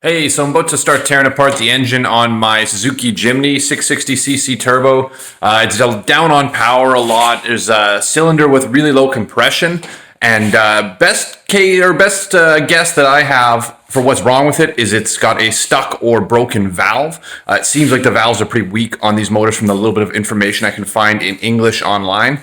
Hey, so I'm about to start tearing apart the engine on my Suzuki Jimny 660cc turbo. It's down on power a lot. There's a cylinder with really low compression, and best guess that I have for what's wrong with it is it's got a stuck or broken valve. It seems like the valves are pretty weak on these motors from the little bit of information I can find in English online.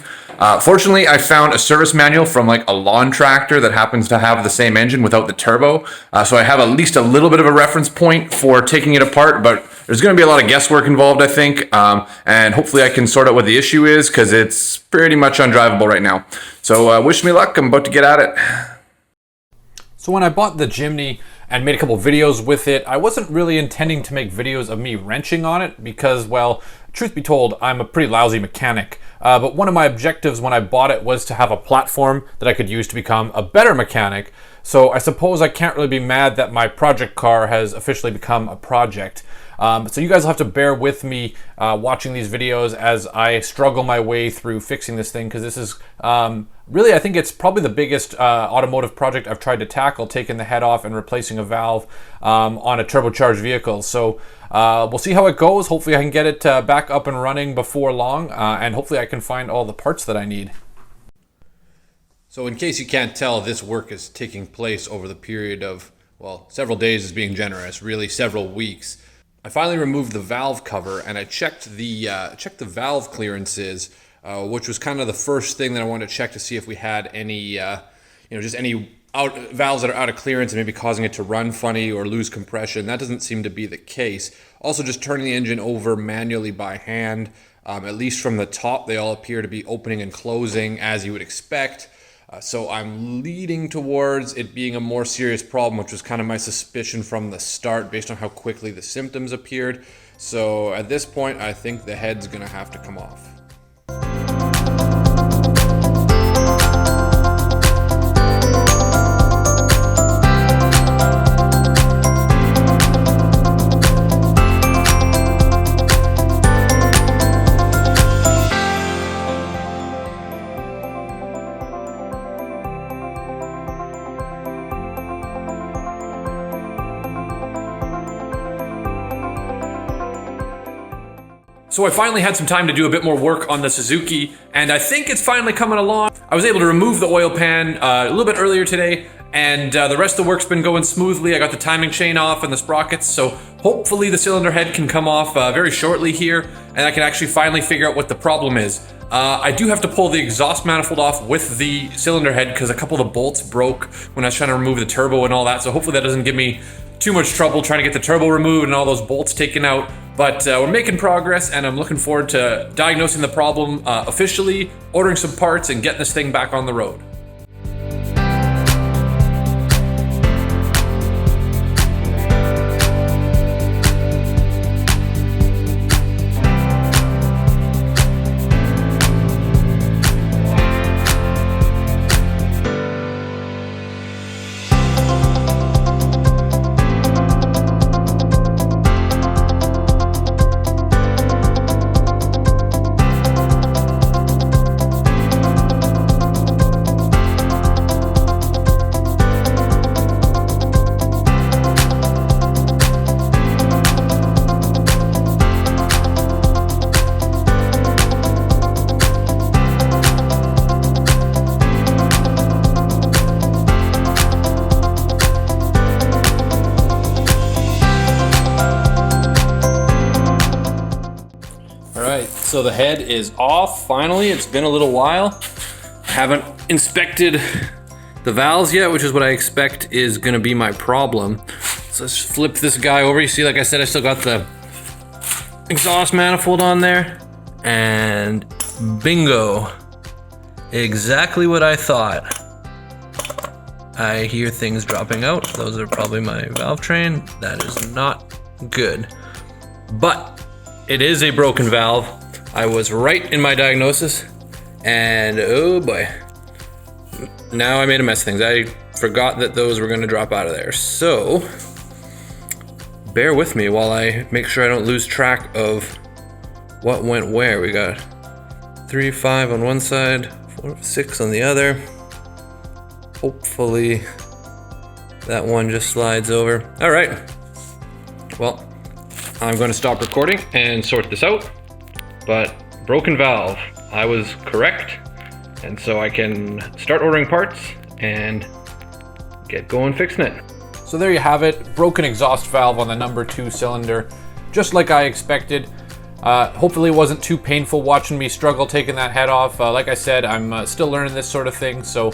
Fortunately, I found a service manual from like a lawn tractor that happens to have the same engine without the turbo. So I have at least a little bit of a reference point for taking it apart, but there's going to be a lot of guesswork involved, I think. And hopefully I can sort out what the issue is because it's pretty much undrivable right now. So wish me luck. I'm about to get at it. So when I bought the Jimny and made a couple videos with it, I wasn't really intending to make videos of me wrenching on it because, well, truth be told, I'm a pretty lousy mechanic. But one of my objectives when I bought it was to have a platform that I could use to become a better mechanic. So I suppose I can't really be mad that my project car has officially become a project. So you guys will have to bear with me watching these videos as I struggle my way through fixing this thing, because this is really, I think it's probably the biggest automotive project I've tried to tackle, taking the head off and replacing a valve on a turbocharged vehicle. So we'll see how it goes. Hopefully I can get it back up and running before long, and hopefully I can find all the parts that I need. So in case you can't tell, this work is taking place over the period of, well, several days is being generous, really several weeks. I finally removed the valve cover and I checked the valve clearances, which was kind of the first thing that I wanted to check to see if we had any, just any valves that are out of clearance and maybe causing it to run funny or lose compression. That doesn't seem to be the case. Also, just turning the engine over manually by hand, at least from the top, they all appear to be opening and closing as you would expect. So I'm leading towards it being a more serious problem, which was kind of my suspicion from the start based on how quickly the symptoms appeared. So at this point, I think the head's gonna have to come off. So I finally had some time to do a bit more work on the Suzuki, and I think it's finally coming along. I was able to remove the oil pan a little bit earlier today, and the rest of the work's been going smoothly. I got the timing chain off and the sprockets, so hopefully the cylinder head can come off very shortly here, and I can actually finally figure out what the problem is. I do have to pull the exhaust manifold off with the cylinder head because a couple of the bolts broke when I was trying to remove the turbo and all that, so hopefully that doesn't give me too much trouble trying to get the turbo removed and all those bolts taken out. But we're making progress, and I'm looking forward to diagnosing the problem officially, ordering some parts, and getting this thing back on the road. So the head is off finally. It's been a little while. I haven't inspected the valves yet, which is what I expect is gonna be my problem. So let's flip this guy over. You see, like I said, I still got the exhaust manifold on there, and bingo, exactly what I thought. I hear things dropping out. Those are probably my valve train. That is not good, but it is a broken valve. I was right in my diagnosis, and oh boy, now I made a mess of things. I forgot that those were gonna drop out of there. So bear with me while I make sure I don't lose track of what went where. We got 3, 5 on one side, 4, 6 on the other. Hopefully that one just slides over. All right, Well, I'm going to stop recording and sort this out. But broken valve, I was correct. And so I can start ordering parts and get going fixing it. So there you have it, broken exhaust valve on the number 2 cylinder, just like I expected. Hopefully it wasn't too painful watching me struggle taking that head off. Like I said, I'm still learning this sort of thing, so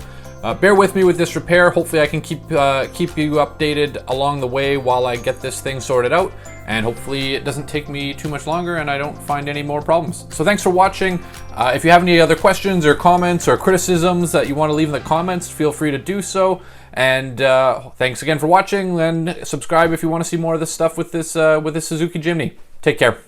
bear with me with this repair. Hopefully I can keep you updated along the way while I get this thing sorted out, and hopefully it doesn't take me too much longer and I don't find any more problems. So thanks for watching. If you have any other questions or comments or criticisms that you want to leave in the comments, feel free to do so. And thanks again for watching, and subscribe if you want to see more of this stuff with this Suzuki Jimny. Take care.